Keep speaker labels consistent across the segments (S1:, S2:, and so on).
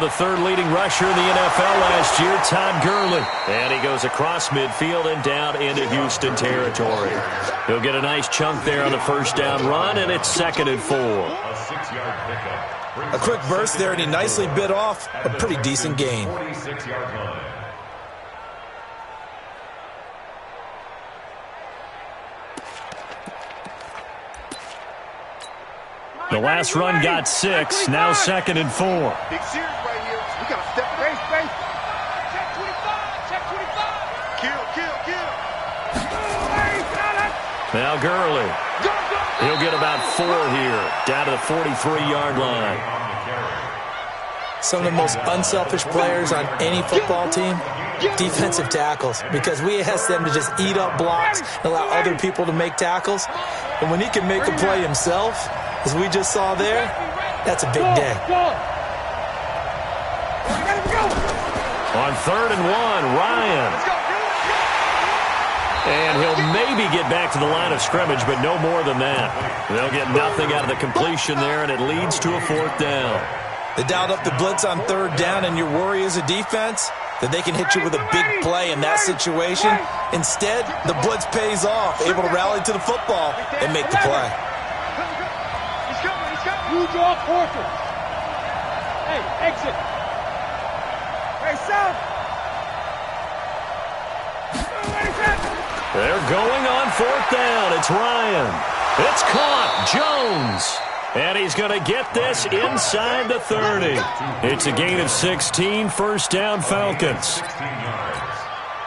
S1: the third leading rusher in the NFL last year, Todd Gurley. And he goes across midfield and down into Houston territory. He'll get a nice chunk there on the first down run, and it's 2nd and 4.
S2: A quick burst there, and he nicely bit off a pretty decent gain.
S1: The last run got 6, now 2nd and 4.
S3: Big series right here. We got to step away. Check 25. Check 25. Kill.
S1: Now Gurley. He'll get about 4 here, down to the 43-yard line.
S2: Some of the most unselfish players on any football team, defensive tackles, because we ask them to just eat up blocks and allow other people to make tackles. And when he can make a play himself, as we just saw there, that's a big day.
S1: On 3rd and 1, Ryan. And he'll maybe get back to the line of scrimmage, but no more than that. They'll get nothing out of the completion there, and it leads to a 4th down.
S2: They dialed up the blitz on 3rd down, and your worry as a defense that they can hit you with a big play in that situation. Instead, the blitz pays off, able to rally to the football and make the play.
S4: You draw forward. Hey, exit. Hey, south.
S1: They're going on 4th down. It's Ryan. It's caught. Jones. And he's going to get this inside the 30. It's a gain of 16. First down, Falcons.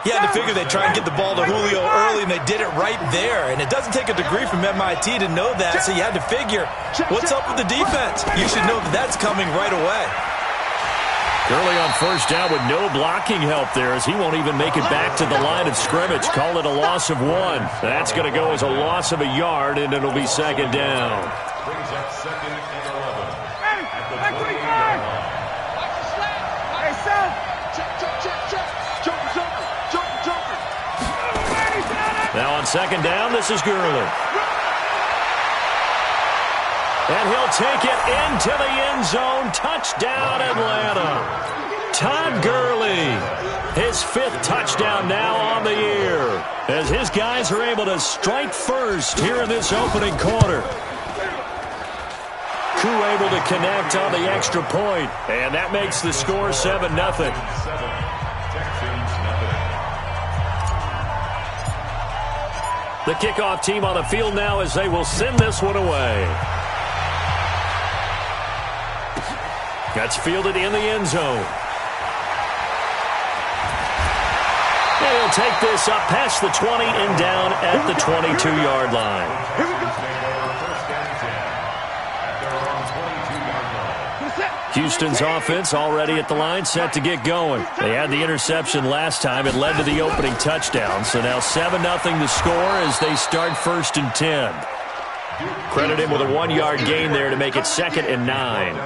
S2: You had to figure they'd try and get the ball to Julio early, and they did it right there. And it doesn't take a degree from MIT to know that, so you had to figure, what's up with the defense? You should know that that's coming right away.
S1: Gurley on first down with no blocking help there, as he won't even make it back to the line of scrimmage. Call it a loss of 1. That's going to go as a loss of a yard, and it'll be 2nd down.
S3: Brings up 2nd and 11.
S4: Hey, 25. Hey, son.
S3: Check. Jumper.
S1: Now on 2nd down, this is Gurley. And he'll take it into the end zone. Touchdown, Atlanta. Todd Gurley, his 5th touchdown now on the year, as his guys are able to strike first here in this opening quarter. Koo able to connect on the extra point, and that makes the score 7-0. The kickoff team on the field now as they will send this one away. That's fielded in the end zone. And he'll take this up past the 20 and down at the 22-yard line. Houston's offense already at the line, set to get going. They had the interception last time. It led to the opening touchdown. So now 7-0 the score as they start 1st and 10. Credit him with a 1-yard gain there to make it 2nd and 9.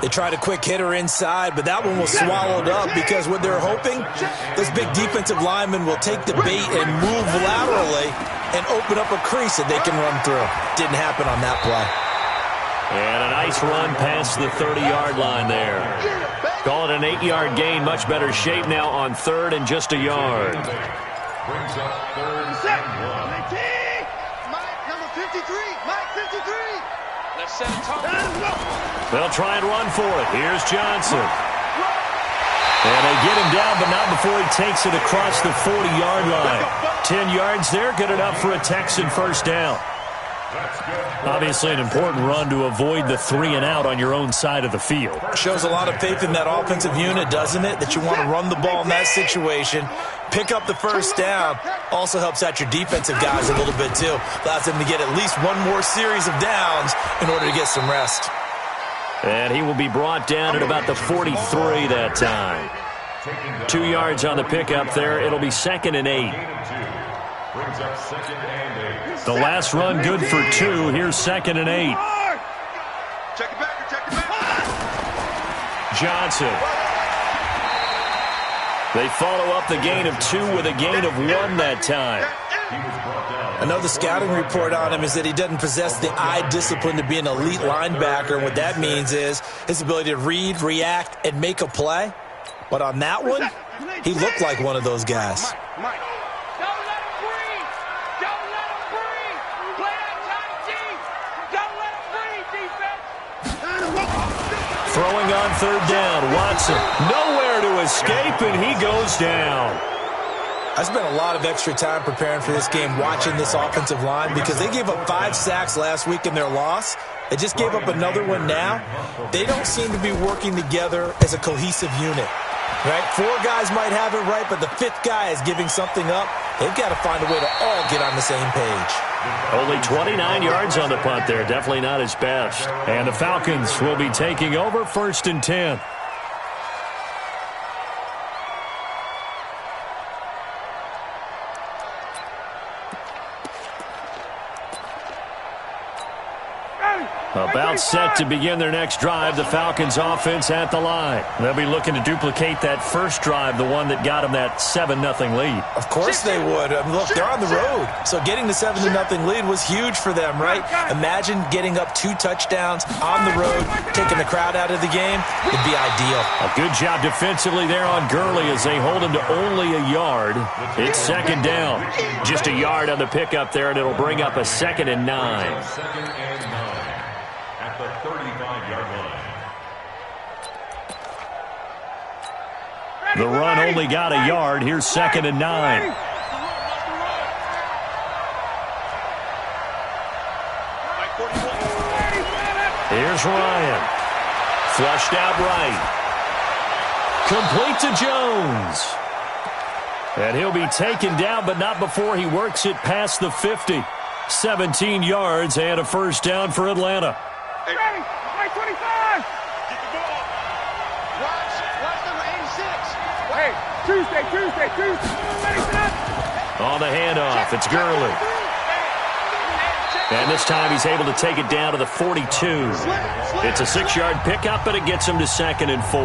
S2: They tried a quick hitter inside, but that one was swallowed up because what they're hoping, those big defensive linemen will take the bait and move laterally and open up a crease that they can run through. Didn't happen on that play.
S1: And a nice run past the 30-yard line there. Call it an 8-yard gain. Much better shape now on 3rd and just a yard.
S3: Brings up 3rd and 1.
S4: Mike, number 53. Mike, 53.
S3: Let's set a target.
S1: They'll try and run for it. Here's Johnson. And they get him down, but not before he takes it across the 40-yard line. 10 yards there, good enough for a Texan first down. Obviously an important run to avoid the 3-and-out on your own side of the field.
S2: Shows a lot of faith in that offensive unit, doesn't it? That you want to run the ball in that situation. Pick up the first down. Also helps out your defensive guys a little bit, too. Allows them to get at least one more series of downs in order to get some rest.
S1: And he will be brought down at about the 43 that time. 2 yards on the pickup there. It'll be 2nd and 8.
S3: Brings up 2nd and 8.
S1: The last run good for 2. Here's 2nd and 8.
S3: Check it back.
S1: Johnson. They follow up the gain of 2 with a gain of 1 that time.
S2: Another scouting report on him is that he doesn't possess the eye discipline to be an elite linebacker. And what that means is his ability to read, react, and make a play. But on that one, he looked like one of those guys.
S4: Don't let him breathe. Don't let him breathe. Play outside deep. Don't let him breathe, defense.
S1: Throwing on 3rd down. Watson nowhere to escape, and he goes down.
S2: I spent a lot of extra time preparing for this game, watching this offensive line, because they gave up 5 sacks last week in their loss. They just gave up another one now. They don't seem to be working together as a cohesive unit. Right? 4 guys might have it right, but the 5th guy is giving something up. They've got to find a way to all get on the same page.
S1: Only 29 yards on the punt there. Definitely not his best. And the Falcons will be taking over 1st and 10. About set to begin their next drive, the Falcons offense at the line. They'll be looking to duplicate that first drive, the one that got them that 7-0 lead.
S2: Of course they would. I mean, look, they're on the road. So getting the 7-0 lead was huge for them, right? Imagine getting up 2 touchdowns on the road, taking the crowd out of the game. It'd be ideal.
S1: A good job defensively there on Gurley as they hold him to only a yard. It's 2nd down. Just a yard on the pickup there, and it'll bring up a 2nd and 9.
S5: At the 35-yard line.
S1: The run only got a yard. Here's 2nd and 9. Here's Ryan. Flushed out right. Complete to Jones. And he'll be taken down, but not before he works it past the 50. 17 yards and a 1st down for Atlanta.
S4: Ready, right 25.
S3: Get the ball. Watch number 86.
S4: Hey, Tuesday. Ready, set.
S1: On the handoff, it's Gurley. And this time he's able to take it down to the 42. It's a 6-yard pickup, and it gets him to 2nd and 4.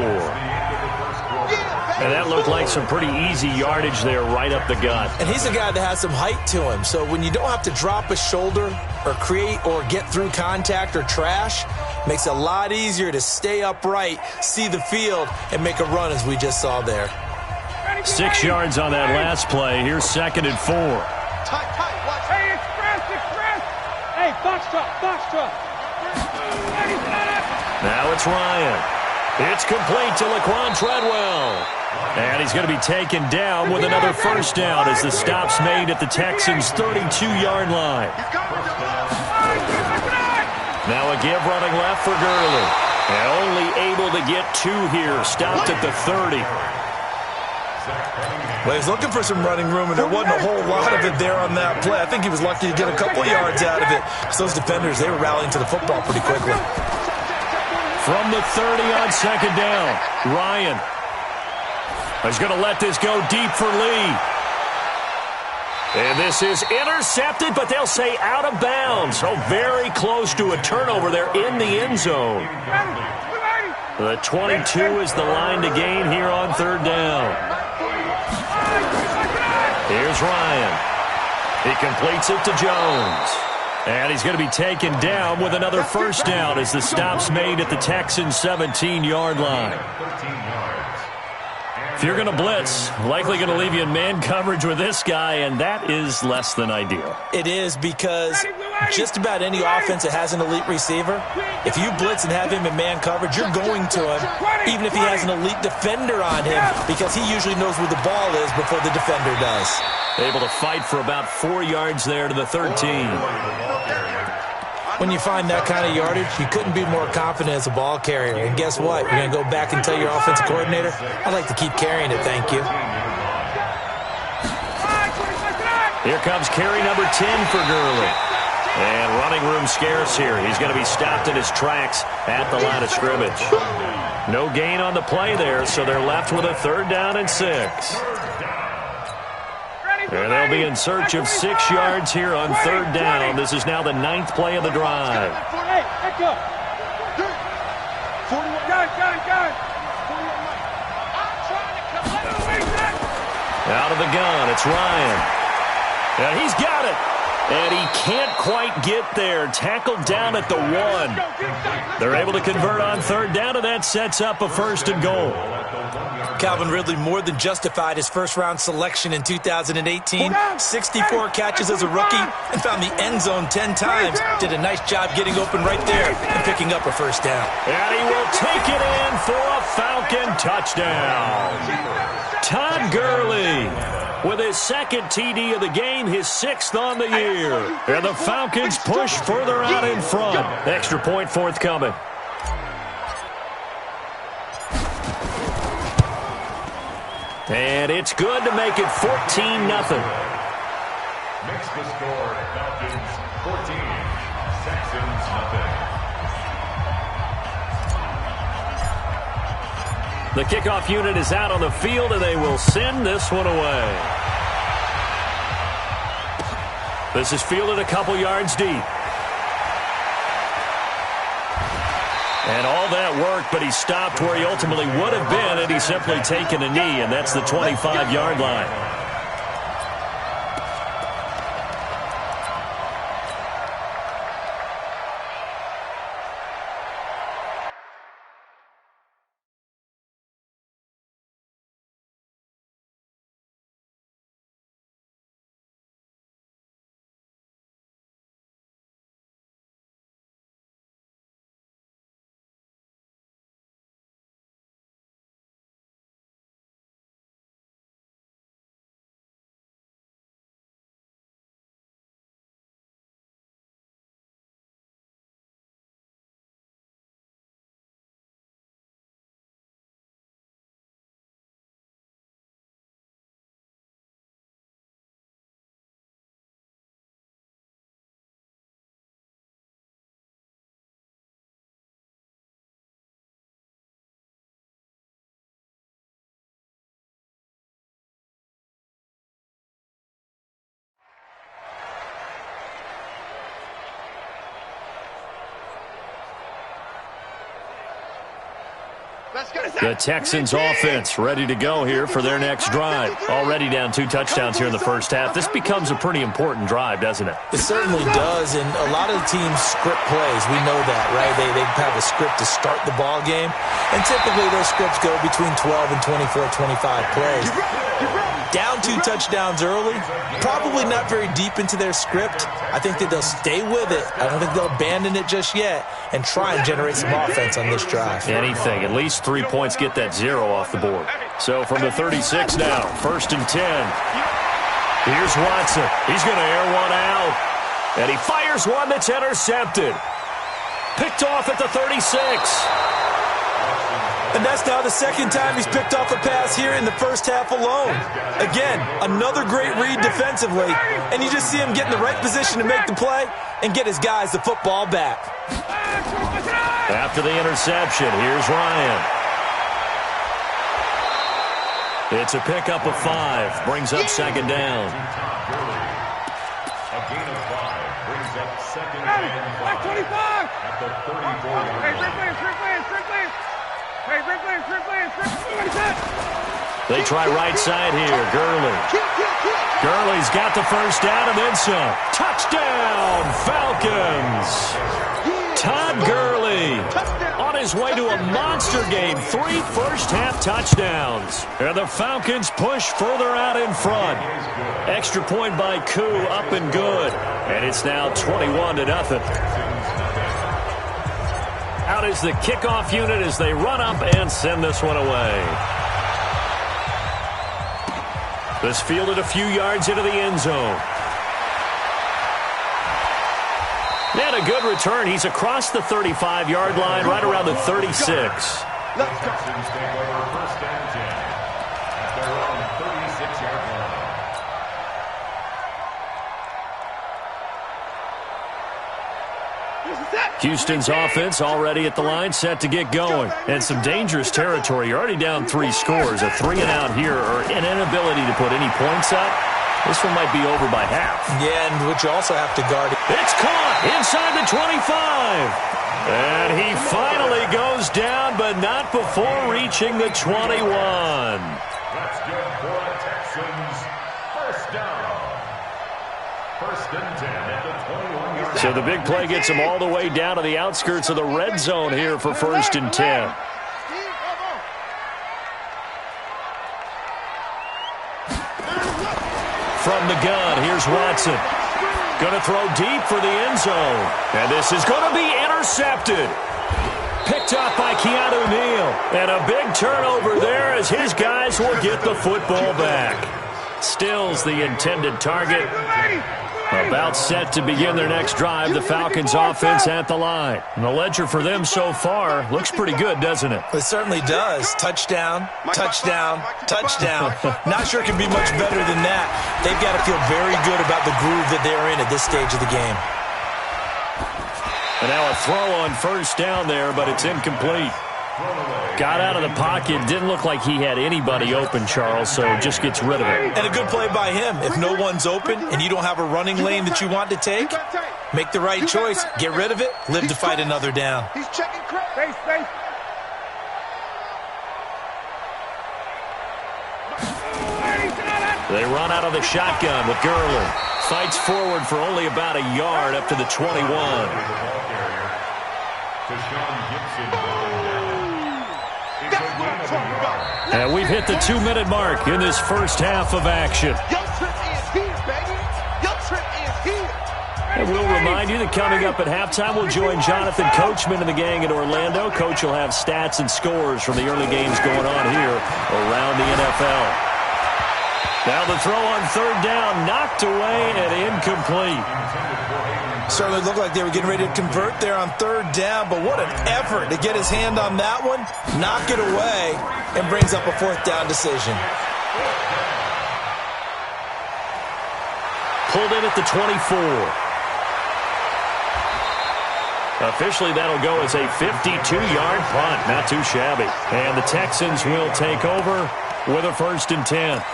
S1: And that looked like some pretty easy yardage there right up the gut.
S2: And he's a guy that has some height to him. So when you don't have to drop a shoulder or create or get through contact or trash, makes it a lot easier to stay upright, see the field, and make a run as we just saw there.
S1: 6 yards on that last play. Here's 2nd and 4.
S4: Tight, watch. Hey, express. Hey, box truck. Ready, set.
S1: Now it's Ryan. It's complete to Laquan Treadwell. And he's going to be taken down with another 1st down as the stop's made at the Texans' 32-yard line. Now a give running left for Gurley. And only able to get 2 here. Stopped at the 30.
S2: Well, he's looking for some running room, and there wasn't a whole lot of it there on that play. I think he was lucky to get a couple yards out of it. So those defenders, they were rallying to the football pretty quickly.
S1: From the 30 on 2nd down, Ryan. He's going to let this go deep for Lee. And this is intercepted, but they'll say out of bounds. So very close to a turnover there in the end zone. The 22 is the line to gain here on 3rd down. Here's Ryan. He completes it to Jones. And he's going to be taken down with another 1st down as the stop's made at the Texans' 17-yard line. If you're going to blitz, likely going to leave you in man coverage with this guy, and that is less than ideal.
S2: It is, because just about any offense that has an elite receiver, if you blitz and have him in man coverage, you're going to him, even if he has an elite defender on him, because he usually knows where the ball is before the defender does.
S1: Able to fight for about 4 yards there to the 13.
S2: When you find that kind of yardage, you couldn't be more confident as a ball carrier. And guess what? You're going to go back and tell your offensive coordinator, I'd like to keep carrying it, thank you.
S1: Here comes carry number 10 for Gurley. And running room scarce here. He's going to be stopped in his tracks at the line of scrimmage. No gain on the play there, so they're left with a 3rd down and 6. And they'll be in search of 6 yards here on 3rd down. This is now the 9th play of the drive.
S4: Hey, back up. 41. Got it.
S1: Out of the gun, it's Ryan. And he's got it. And he can't quite get there. Tackled down at the 1. They're able to convert on third down, and that sets up a 1st and goal.
S2: Calvin Ridley more than justified his first-round selection in 2018. 64 catches as a rookie and found the end zone 10 times. Did a nice job getting open right there and picking up a 1st down.
S1: And he will take it in for a Falcon touchdown. Todd Gurley with his 2nd TD of the game, his 6th on the year. And the Falcons push further out in front. Extra point forthcoming. And it's good to make it 14-0.
S5: Makes the score Falcons 14, Texans nothing.
S1: The kickoff unit is out on the field, and they will send this one away. This is fielded a couple yards deep. And all that work, but he stopped where he ultimately would have been had he simply taken a knee, and that's the 25-yard line. The Texans offense ready to go here for their next drive. Already down 2 touchdowns here in the first half. This becomes a pretty important drive, doesn't it?
S2: It certainly does, and a lot of the teams script plays. We know that, right? They have a script to start the ball game, and typically those scripts go between 12 and 24, 25 plays. Down 2 touchdowns early, probably not very deep into their script. I think that they'll stay with it. I don't think they'll abandon it just yet and try and generate some offense on this drive.
S1: Anything. At least 3 points get that 0 off the board. So from the 36 now, 1st and 10. Here's Watson. He's going to air one out. And he fires one that's intercepted. Picked off at the 36.
S2: And that's now the 2nd time he's picked off a pass here in the first half alone. Again, another great read defensively, and you just see him get in the right position to make the play and get his guys the football back.
S1: After the interception, here's Ryan. It's a pickup of 5, brings up 2nd down.
S5: A gain of 5 brings up 2nd and 5 at the 34-yard line.
S1: They try right side here. Gurley. Gurley's got the 1st down and then some. Touchdown, Falcons. Todd Gurley on his way to a monster game. 3 first-half touchdowns. And the Falcons push further out in front. Extra point by Koo, up and good. And it's now 21-0. Out is the kickoff unit as they run up and send this one away. This fielded a few yards into the end zone. And a good return. He's across the 35-yard line, right around the 36.
S5: Texans take over 1st and 10 at their own 36-yard line.
S1: Houston's offense already at the line, set to get going. And some dangerous territory. You're already down 3 scores. A 3-and-out here, or an inability to put any points up. This one might be over by half.
S2: Yeah, and what you also have to guard.
S1: It's caught inside the 25. And he finally goes down, but not before reaching the 21.
S5: That's good for a Texans
S1: So the big play gets them all the way down to the outskirts of the red zone here for 1st and 10. From the gun, here's Watson. Going to throw deep for the end zone. And this is going to be intercepted. Picked up by Keanu Neal. And a big turnover there as his guys will get the football back. Stills the intended target. About set to begin their next drive. The Falcons offense at the line. And the ledger for them so far looks pretty good, doesn't it?
S2: It certainly does. Touchdown, touchdown, touchdown. Not sure it can be much better than that. They've got to feel very good about the groove that they're in at this stage of the game.
S1: And now a throw on 1st down there, but it's incomplete. Got out of the pocket. Didn't look like he had anybody open, Charles, so just gets rid of it.
S2: And a good play by him. If no one's open and you don't have a running lane that you want to take, make the right choice. Get rid of it. Live to fight another down.
S3: He's checking space, space.
S1: They run out of the shotgun with Gurley. Fights forward for only about a yard up to the 21. And we've hit the 2-minute mark in this first half of action. And we'll remind you that coming up at halftime, we'll join Jonathan Coachman and the gang in Orlando. Coach will have stats and scores from the early games going on here around the NFL. Now the throw on 3rd down, knocked away and incomplete.
S2: Certainly looked like they were getting ready to convert there on 3rd down, but what an effort to get his hand on that one, knock it away, and brings up a 4th down decision.
S1: Pulled in at the 24. Officially, that'll go as a 52-yard punt. Not too shabby. And the Texans will take over with a 1st and 10.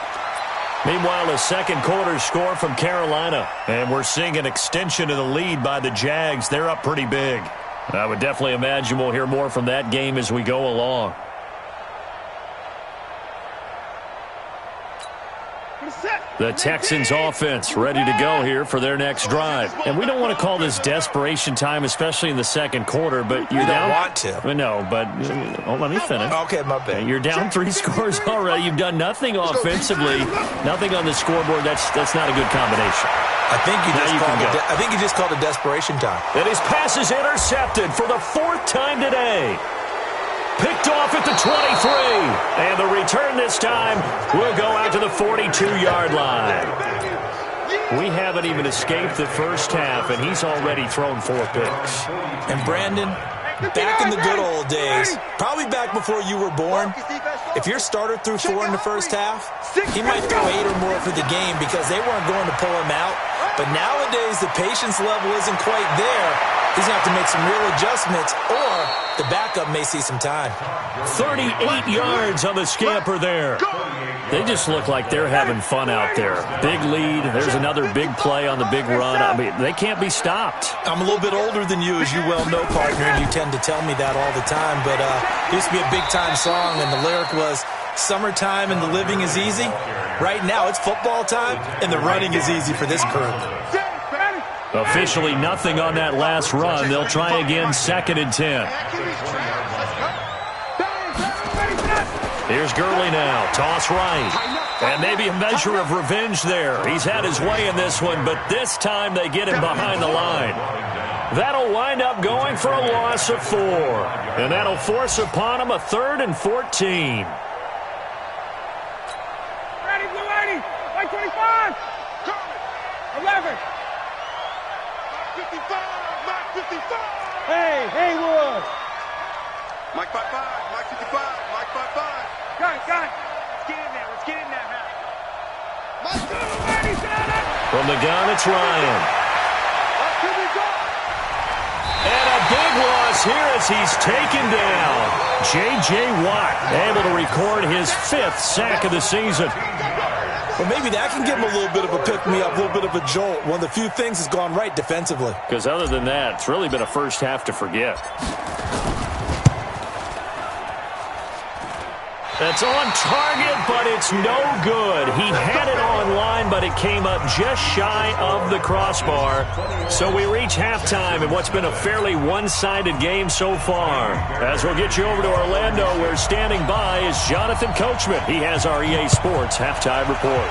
S1: Meanwhile, a second quarter score from Carolina. And we're seeing an extension of the lead by the Jags. They're up pretty big. I would definitely imagine we'll hear more from that game as we go along. The Texans offense ready to go here for their next drive. And we don't want to call this desperation time, especially in the second quarter, but you're down.
S2: You don't want to.
S1: No, but let me finish.
S2: Okay, my bad.
S1: You're down 3 scores already. You've done nothing offensively, nothing on the scoreboard. That's not a good combination.
S2: I think you just called it desperation time.
S1: And his pass is intercepted for the 4th time today. Picked off at the 23. And the return this time will go out to the 42-yard line. We haven't even escaped the first half, and he's already thrown 4 picks.
S2: And Brandon, back in the good old days, probably back before you were born, if your starter threw 4 in the first half, he might throw 8 or more for the game because they weren't going to pull him out. But nowadays, the patience level isn't quite there. He's going to have to make some real adjustments, or the backup may see some time.
S1: 38 yards on the scamper there. They just look like they're having fun out there. Big lead. There's another big play on the big run. I mean, they can't be stopped.
S2: I'm a little bit older than you, as you well know, partner, and you tend to tell me that all the time. But it used to be a big-time song, and the lyric was, "Summertime and the living is easy." Right now, it's football time, and the running is easy for this group.
S1: Officially nothing on that last run. They'll try again, 2nd and 10. Here's Gurley now. Toss right. And maybe a measure of revenge there. He's had his way in this one, but this time they get him behind the line. That'll wind up going for a loss of 4. And that'll force upon him a 3rd and 14.
S4: Ready, blue 80. Like 25. 11.
S3: 55, Mike 55.
S4: Hey, Haywood.
S3: Mike 55, Mike 55, Mike 55.
S4: Got it. Let's get in there. Let's get in there, man.
S3: Mike 55.
S1: From the gun, it's Ryan. And a big loss here as he's taken down. J.J. Watt able to record his 5th sack of the season.
S2: Well, maybe that can give him a little bit of a pick-me-up, a little bit of a jolt. One of the few things has gone right defensively.
S1: Because other than that, it's really been a first half to forget. That's on target, but it's no good. He had it on line, but it came up just shy of the crossbar. So we reach halftime in what's been a fairly one-sided game so far. As we'll get you over to Orlando, where standing by is Jonathan Coachman. He has our EA Sports halftime report.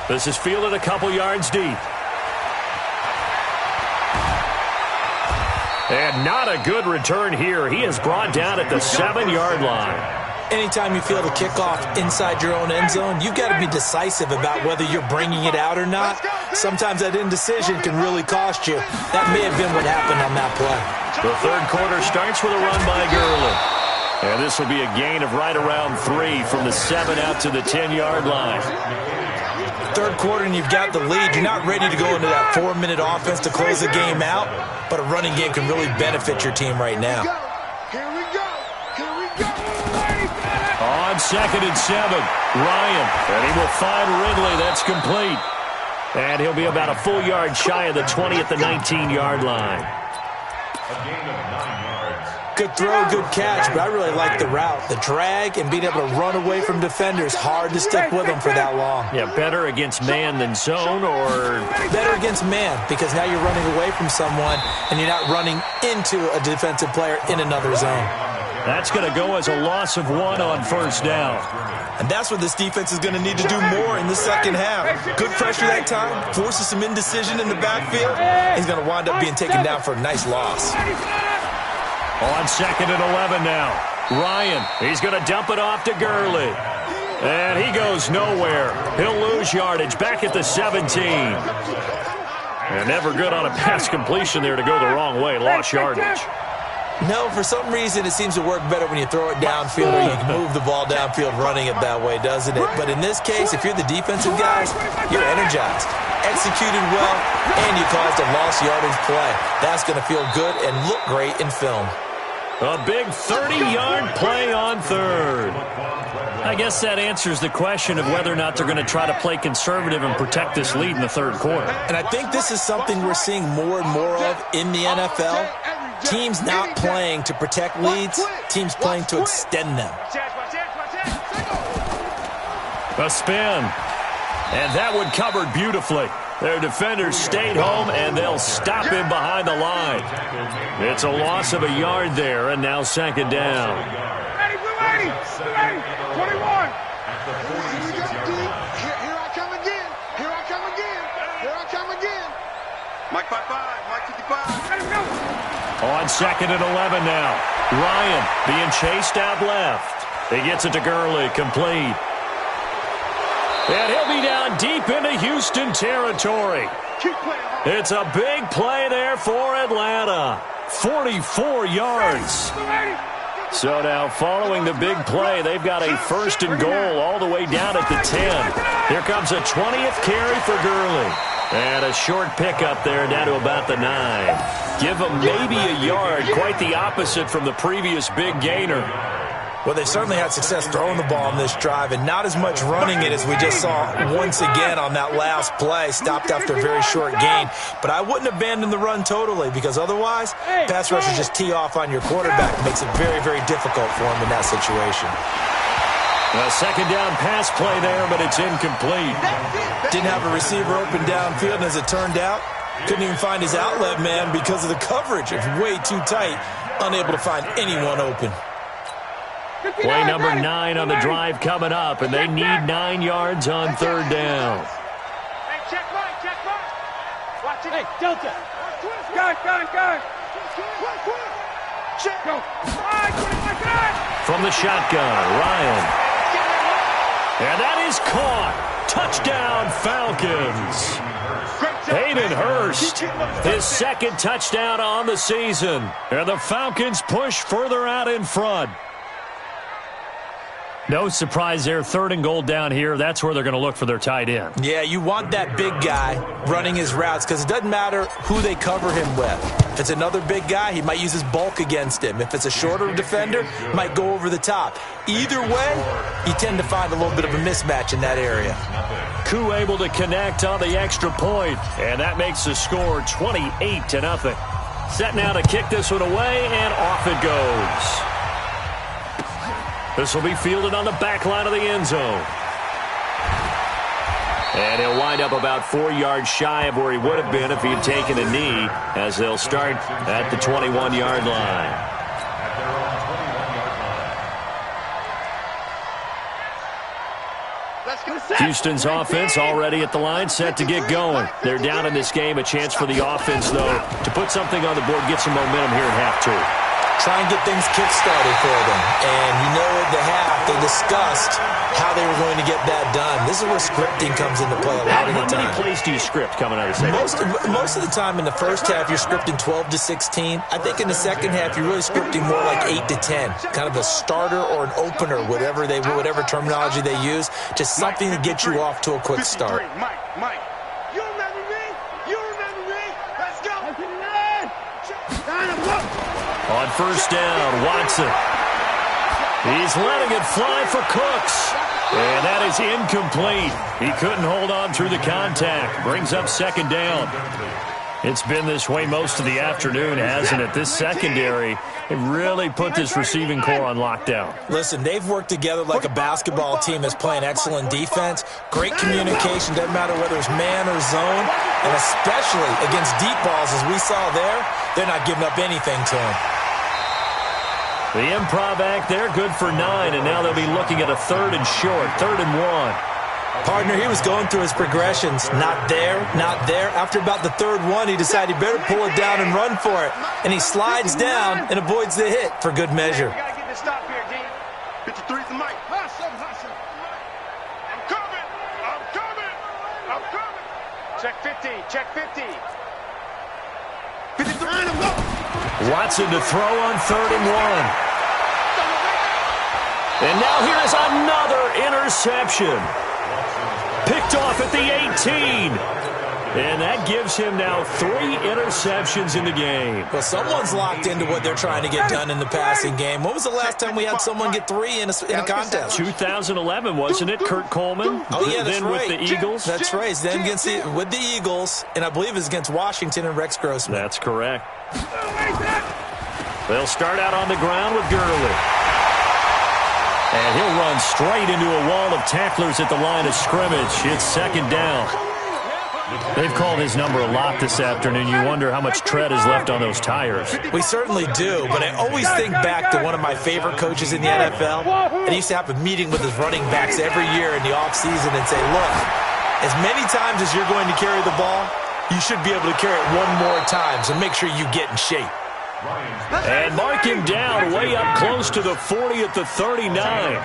S1: This is fielded a couple yards deep. And not a good return here. He is brought down at the 7-yard line.
S2: Anytime you field a kickoff inside your own end zone, you've got to be decisive about whether you're bringing it out or not. Sometimes that indecision can really cost you. That may have been what happened on that play.
S1: The third quarter starts with a run by Gurley. And this will be a gain of right around 3 from the 7 out to the 10-yard line.
S2: Third quarter and you've got the lead. You're not ready to go into that 4-minute offense to close the game out, but a running game can really benefit your team right now.
S3: Here we go. Here we go.
S1: On 2nd and 7, Ryan, and he will find Ridley. That's complete. And he'll be about a full yard shy of the 20 at the 19-yard line.
S5: A gain of 9 yards.
S2: Good throw, good catch, but I really like the route. The drag and being able to run away from defenders, hard to stick with them for that long.
S1: Yeah, better against man than zone, or
S2: better against man, because now you're running away from someone and you're not running into a defensive player in another zone.
S1: That's going to go as a loss of 1 on first down.
S2: And that's what this defense is going to need to do more in the second half. Good pressure that time, forces some indecision in the backfield. He's going to wind up being taken down for a nice loss.
S1: On 2nd and 11 now. Ryan, he's going to dump it off to Gurley. And he goes nowhere. He'll lose yardage back at the 17. And never good on a pass completion there to go the wrong way. Lost yardage.
S2: No, for some reason it seems to work better when you throw it downfield or you can move the ball downfield running it that way, doesn't it? But in this case, if you're the defensive guys, you're energized, executed well, and you caused a lost yardage play. That's going to feel good and look great in film.
S1: A big 30-yard play on third. I guess that answers the question of whether or not they're going to try to play conservative and protect this lead in the third quarter.
S2: And I think this is something we're seeing more and more of in the NFL. Teams not playing to protect leads, teams playing to extend them.
S1: A spin. And that one covered beautifully. Their defenders stayed home, and they'll stop him behind the line. It's a loss of a yard there, and now 2nd down.
S3: Ready, 21. Here I come again. Here I come again. Here I come again. Mike 55, Mike 55. Let him go.
S1: On 2nd and 11 now. Ryan being chased out left. He gets it to Gurley, complete. And he'll be down deep into Houston territory. It's a big play there for Atlanta. 44 yards. So now following the big play, they've got a 1st and goal all the way down at the 10. Here comes a 20th carry for Gurley. And a short pickup there down to about the 9. Give them maybe a yard, quite the opposite from the previous big gainer.
S2: Well, they certainly had success throwing the ball on this drive and not as much running it as we just saw once again on that last play, stopped after a very short gain. But I wouldn't abandon the run totally, because otherwise, pass rushers just tee off on your quarterback. It makes it very, very difficult for him in that situation.
S1: A 2nd down pass play there, but it's incomplete.
S2: Didn't have a receiver open downfield, and as it turned out, couldn't even find his outlet man because of the coverage. It's way too tight, unable to find anyone open.
S1: Play number 9 on the drive coming up, and they need 9 yards on 3rd down.
S4: Hey, check right. Watch it. Hey, Delta. Gun. Check. Go.
S1: From the shotgun, Ryan. And that is caught. Touchdown, Falcons. Hayden Hurst, his 2nd touchdown on the season. And the Falcons push further out in front. No surprise there, 3rd and goal down here. That's where they're going to look for their tight end.
S2: Yeah, you want that big guy running his routes because it doesn't matter who they cover him with. If it's another big guy, he might use his bulk against him. If it's a shorter defender, might go over the top. Either way, you tend to find a little bit of a mismatch in that area.
S1: Koo able to connect on the extra point, and that makes the score 28-0. Set now to kick this one away, and off it goes. This will be fielded on the back line of the end zone. And he'll wind up about 4 yards shy of where he would have been if he had taken a knee, as they'll start at the 21-yard line. Houston's offense already at the line, set to get going. They're down in this game. A chance for the offense, though, to put something on the board, get some momentum here in half 2.
S2: Try and get things kick-started for them. And you know at the half, they discussed how they were going to get that done. This is where scripting comes into play a lot of the time.
S1: How many plays do you script coming out of the second?
S2: Most of the time in the first half, you're scripting 12 to 16. I think in the second half, you're really scripting more like 8 to 10. Kind of a starter or an opener, whatever terminology they use. Just something to get you off to a quick start.
S3: Mike. You remember me? Let's go.
S1: On first down, Watson. He's letting it fly for Cooks. And that is incomplete. He couldn't hold on through the contact. Brings up second down. It's been this way most of the afternoon, hasn't it? This secondary, it really put this receiving core on lockdown.
S2: Listen, they've worked together like a basketball team that's playing excellent defense. Great communication, doesn't matter whether it's man or zone. And especially against deep balls, as we saw there, they're not giving up anything to them.
S1: The improv act there, good for 9, and now they'll be looking at a 3rd and short, 3rd and 1.
S2: Partner, he was going through his progressions. Not there, not there. After about the 3rd one, he decided he better pull it down and run for it. And he slides down and avoids the hit for good measure.
S3: We got to get this stop here, D. 53's the mic. I'm coming.
S4: Check 50.
S3: 53.
S1: Watson to throw on 3rd and 1. And now here is another interception. Picked off at the 18. And that gives him now 3 interceptions in the game.
S2: Well, someone's locked into what they're trying to get done in the passing game. When was the last time we had someone get 3 in a contest?
S1: 2011, wasn't it? Kurt Coleman.
S2: Oh, yeah, that's
S1: then
S2: right.
S1: with the Eagles.
S2: That's right. Then with the Eagles, and I believe it was against Washington and Rex Grossman.
S1: That's correct. They'll start out on the ground with Gurley. And he'll run straight into a wall of tacklers at the line of scrimmage. It's second down. They've called his number a lot this afternoon. You wonder how much tread is left on those tires.
S2: We certainly do, but I always think back to one of my favorite coaches in the NFL. And he used to have a meeting with his running backs every year in the offseason and say, look, as many times as you're going to carry the ball, you should be able to carry it one more time, so make sure you get in shape.
S1: And mark him down way up close to the 40 at the 39.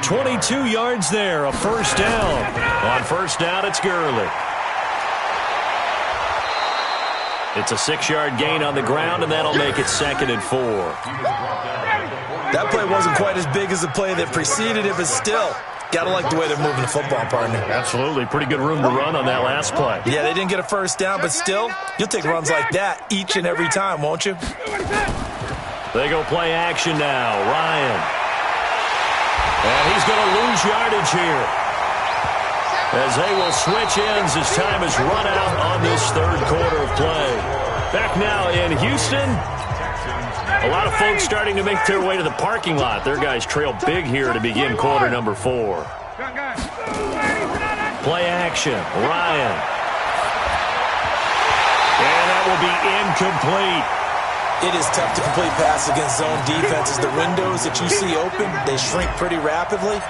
S1: 22 yards there, a first down. On first down, it's Gurley. It's a 6-yard gain on the ground, and that'll make it 2nd and 4.
S2: That play wasn't quite as big as the play that preceded it, but still, gotta like the way they're moving the football, partner.
S1: Absolutely. Pretty good room to run on that last play.
S2: Yeah, they didn't get a first down, but still, you'll take runs like that each and every time, won't you?
S1: They go play action now. Ryan. And he's going to lose yardage here, as they will switch ends as time is run out on this 3rd quarter of play. Back now in Houston. A lot of folks starting to make their way to the parking lot. Their guys trail big here to begin quarter number 4. Play action. Ryan. And that will be incomplete.
S2: It is tough to complete passes against zone defenses. The windows that you see open, they shrink pretty rapidly.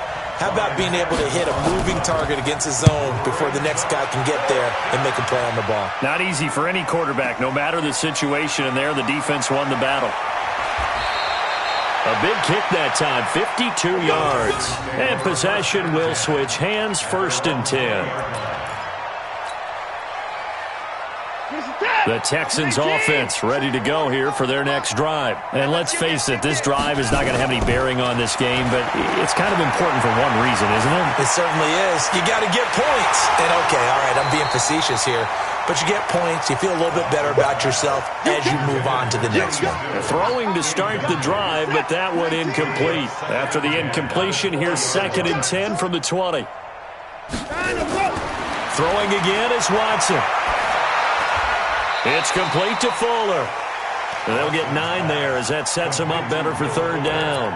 S2: How about being able to hit a moving target against a zone before the next guy can get there and make a play on the ball?
S1: Not easy for any quarterback, no matter the situation, and there the defense won the battle. A big kick that time, 52 yards. And possession will switch hands, 1st and 10. The Texans offense ready to go here for their next drive. And let's face it, this drive is not going to have any bearing on this game, but it's kind of important for one reason, isn't it?
S2: It certainly is. You got to get points. And okay, all right, I'm being facetious here. But you get points, you feel a little bit better about yourself as you move on to the next one.
S1: Throwing to start the drive, but that one incomplete. After the incompletion, here's 2nd and 10 from the 20. Throwing again is Watson. It's complete to Fuller. And they'll get 9 there as that sets them up better for third down.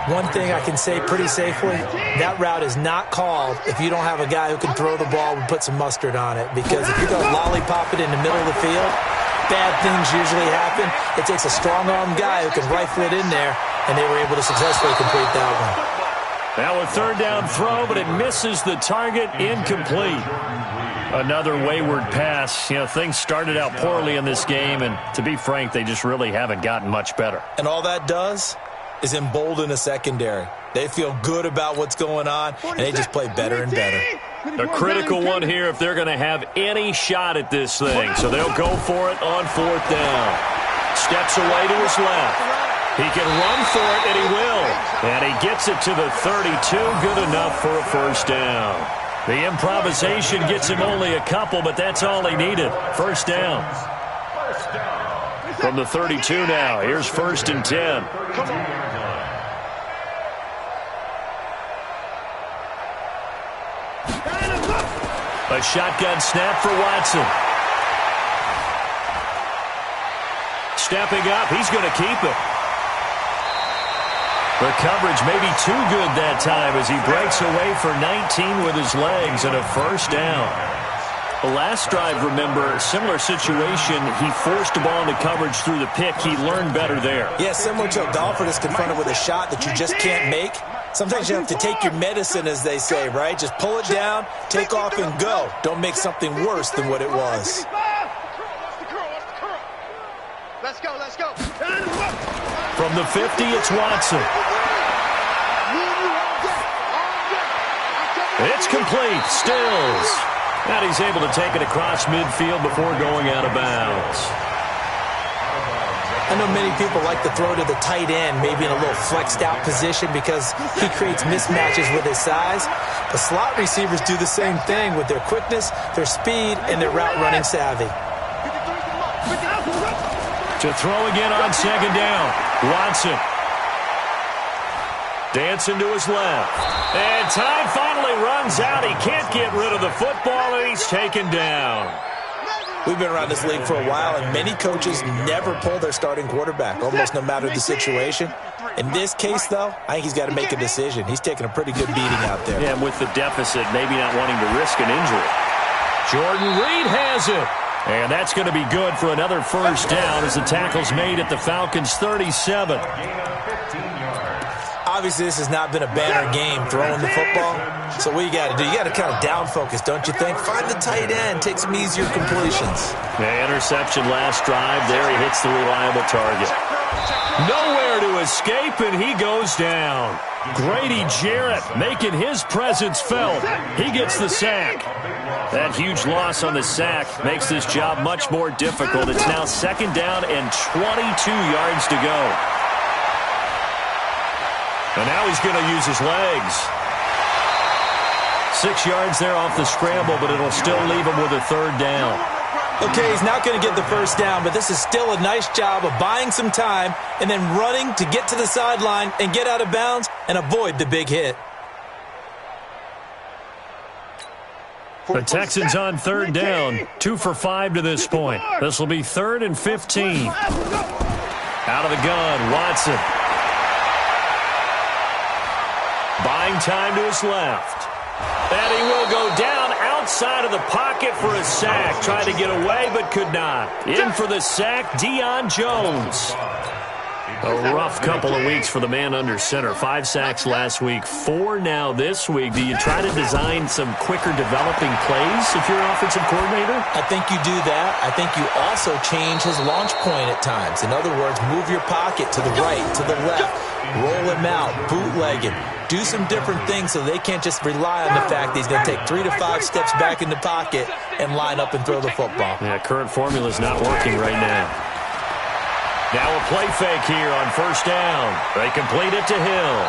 S2: One thing I can say pretty safely, that route is not called if you don't have a guy who can throw the ball and put some mustard on it. Because if you're going to lollipop it in the middle of the field, bad things usually happen. It takes a strong-armed guy who can rifle it in there, and they were able to successfully complete that one.
S1: Now a third down throw, but it misses the target, incomplete. Another wayward pass. You know, things started out poorly in this game, and to be frank, they just really haven't gotten much better.
S2: And all that does is embolden a secondary. They feel good about what's going on, and they just play better and better.
S1: A critical one here if they're going to have any shot at this thing. So they'll go for it on fourth down. Steps away to his left. He can run for it, and he will. And he gets it to the 32. Good enough for a first down. The improvisation gets him only a couple, but that's all he needed. First down. From the 32 now, here's 1st and 10. A shotgun snap for Watson. Stepping up, he's going to keep it. The coverage may be too good that time as he breaks away for 19 with his legs and a first down. The last drive, remember, similar situation. He forced the ball into coverage through the pick. He learned better there.
S2: Yeah, similar to a golfer that's confronted with a shot that you just can't make. Sometimes you have to take your medicine, as they say, right? Just pull it down, take off, and go. Don't make something worse than what it was.
S3: Let's go, let's go.
S1: From the 50, it's Watson. It's complete. Stills. And he's able to take it across midfield before going out of bounds.
S2: I know many people like to throw to the tight end, maybe in a little flexed out position because he creates mismatches with his size. The slot receivers do the same thing with their quickness, their speed, and their route running savvy.
S1: To throw again on second down. Watson. Dancing to his left. And time finally runs out. He can't get rid of the football, and he's taken down.
S2: We've been around this league for a while, and many coaches never pull their starting quarterback, almost no matter the situation. In this case, though, I think he's got to make a decision. He's taking a pretty good beating out there.
S1: Yeah, and with the deficit, maybe not wanting to risk an injury. Jordan Reed has it. And that's going to be good for another first down as the tackle's made at the Falcons' 37.
S2: Obviously, this has not been a banner game throwing the football. So what you got to do, you got to kind of down focus, don't you think? Find the tight end, take some easier completions.
S1: The interception last drive. There he hits the reliable target. Nowhere to escape, and he goes down. Grady Jarrett making his presence felt. He gets the sack. That huge loss on the sack makes this job much more difficult. It's now second down and 22 yards to go. And now he's going to use his legs. 6 yards there off the scramble, but it'll still leave him with a third down.
S2: Okay, he's not going to get the first down, but this is still a nice job of buying some time and then running to get to the sideline and get out of bounds and avoid the big hit.
S1: The Texans on third down, 2 for 5 to this point. This will be 3rd and 15. Out of the gun, Watson. Buying time to his left. And he will go down outside of the pocket for a sack. Tried to get away, but could not. In for the sack, Deion Jones. A rough couple of weeks for the man under center. 5 sacks last week, 4 now this week. Do you try to design some quicker developing plays if you're an offensive coordinator?
S2: I think you do that. I think you also change his launch point at times. In other words, move your pocket to the right, to the left. Roll him out, bootleg him. Do some different things so they can't just rely on the fact that he's going to take 3 to 5 steps back in the pocket and line up and throw the football.
S1: Yeah, current formula is not working right now. Now a play fake here on first down. They complete it to Hill.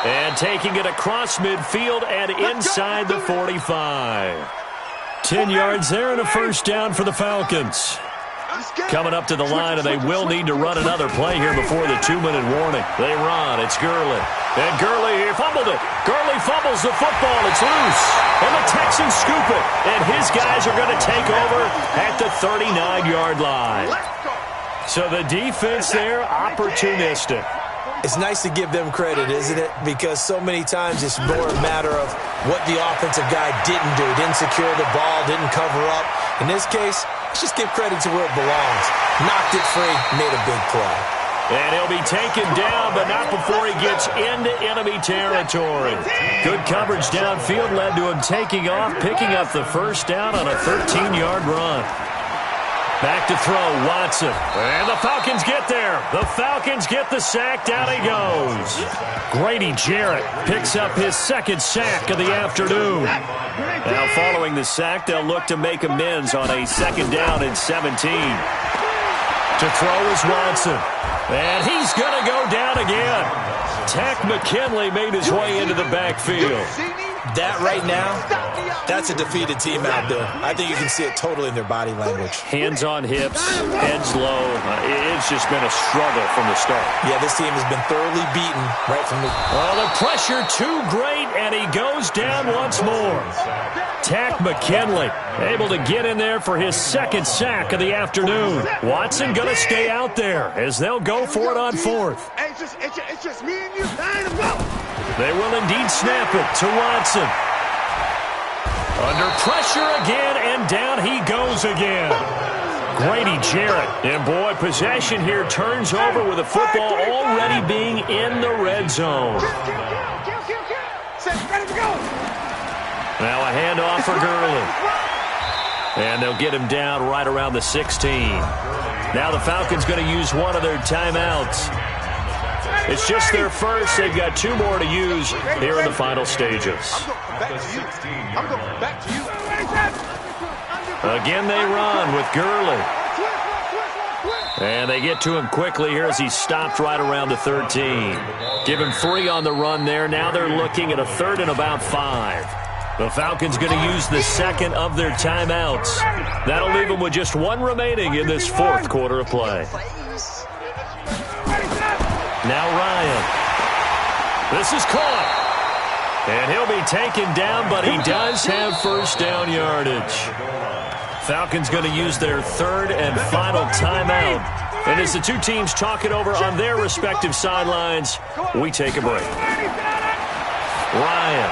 S1: And taking it across midfield and inside the 45. 10 yards there and a first down for the Falcons. Coming up to the line, and they will need to run another play here before the 2-minute warning. They run. It's Gurley. And Gurley here fumbled it. Gurley fumbles the football. It's loose. And the Texans scoop it. And his guys are going to take over at the 39-yard line. So the defense there, opportunistic.
S2: It's nice to give them credit, isn't it? Because so many times it's more a matter of what the offensive guy didn't do. Didn't secure the ball, didn't cover up. In this case, let's just give credit to where it belongs. Knocked it free, made a big play.
S1: And he'll be taken down, but not before he gets into enemy territory. Good coverage downfield led to him taking off, picking up the first down on a 13-yard run. Back to throw, Watson. And the Falcons get there. The Falcons get the sack. Down he goes. Grady Jarrett picks up his second sack of the afternoon. Now following the sack, they'll look to make amends on a second down and 17. To throw is Watson. And he's going to go down again. Takk McKinley made his way into the backfield.
S2: That right now, that's a defeated team out there. I think you can see it totally in their body language.
S1: Hands on hips, heads low. It's just been a struggle from the start.
S2: Yeah, this team has been thoroughly beaten right from the...
S1: Oh, the pressure too great, and he goes down once more. Takk McKinley able to get in there for his second sack of the afternoon. Watson going to stay out there as they'll go for it on fourth.
S3: It's just me and you. Time to go.
S1: They will indeed snap it to Watson. Under pressure again, and down he goes again. Grady Jarrett. And, boy, possession here turns over with the football already being in the red zone.
S3: Ready to go.
S1: Now a handoff for Gurley. And they'll get him down right around the 16. Now the Falcons going to use one of their timeouts. It's just their first. They've got two more to use here in the final stages.
S3: I'm going back to you.
S1: Again they run with Gurley. And they get to him quickly here as he's stopped right around the 13. Give him 3 on the run there. Now they're looking at a 3rd and about 5. The Falcons going to use the second of their timeouts. That'll leave them with just one remaining in this fourth quarter of play. Now Ryan. This is caught. And he'll be taken down, but he does have first down yardage. Falcons going to use their 3rd and final timeout. And as the two teams talk it over on their respective sidelines, we take a break. Ryan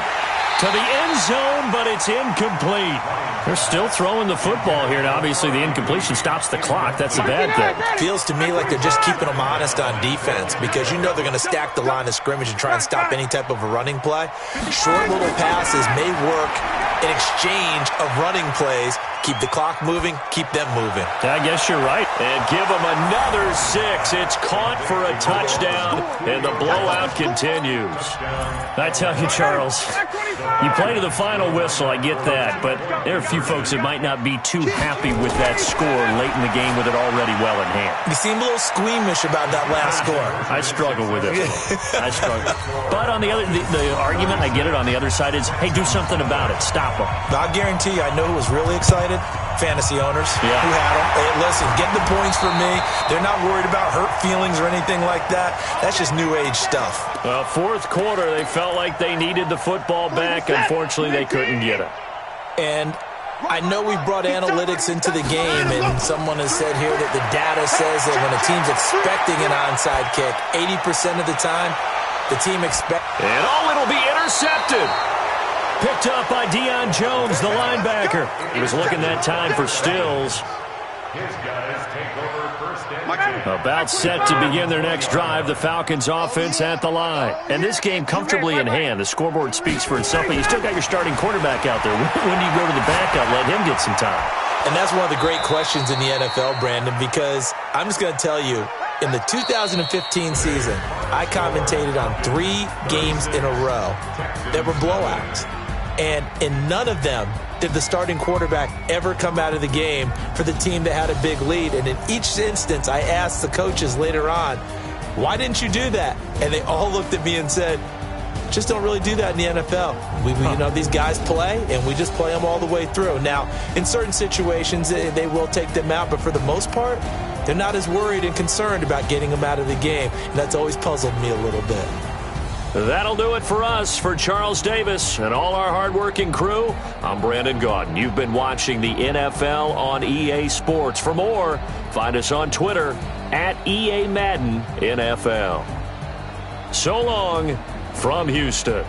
S1: to the end zone, but it's incomplete. They're still throwing the football here. Now, obviously, the incompletion stops the clock. That's the bad thing.
S2: Feels to me like they're just keeping them honest on defense because you know they're going to stack the line of scrimmage and try and stop any type of a running play. Short little passes may work in exchange of running plays. Keep the clock moving, keep them moving.
S1: I guess you're right. And give them another 6. It's caught for a touchdown, and the blowout continues. I tell you, Charles, you play to the final whistle, I get that, but there are a few folks that might not be too happy with that score late in the game with it already well in hand.
S2: You seem a little squeamish about that last score.
S1: I struggle with it. I struggle. But on the other, the argument, I get it, on the other side is, hey, do something about it. Stop them.
S2: I guarantee you, I know who was really excited. Fantasy owners who had them. Hey, listen, get the points for me. They're not worried about hurt feelings or anything like that. That's just new age stuff.
S1: Well, fourth quarter, they felt like they needed the football back. Unfortunately, they couldn't get it.
S2: And I know we brought analytics into the game, and someone has said here that the data says that when a team's expecting an onside kick, 80% of the time, the team expects...
S1: And it'll be intercepted. Picked up by Deion Jones, the linebacker. He was looking that time for Stills. About set to begin their next drive. The Falcons offense at the line. And this game comfortably in hand. The scoreboard speaks for itself, but you still got your starting quarterback out there. When do you go to the backup? Let him get some time.
S2: And that's one of the great questions in the NFL, Brandon, because I'm just going to tell you, in the 2015 season, I commentated on 3 games in a row that were blowouts. And in none of them did the starting quarterback ever come out of the game for the team that had a big lead. And in each instance, I asked the coaches later on, why didn't you do that? And they all looked at me and said, just don't really do that in the NFL. We you know, these guys play, and we just play them all the way through. Now, in certain situations, they will take them out, but for the most part, they're not as worried and concerned about getting them out of the game. And that's always puzzled me a little bit.
S1: That'll do it for us. For Charles Davis and all our hardworking crew, I'm Brandon Gaudin. You've been watching the NFL on EA Sports. For more, find us on Twitter at EA Madden NFL. So long from Houston.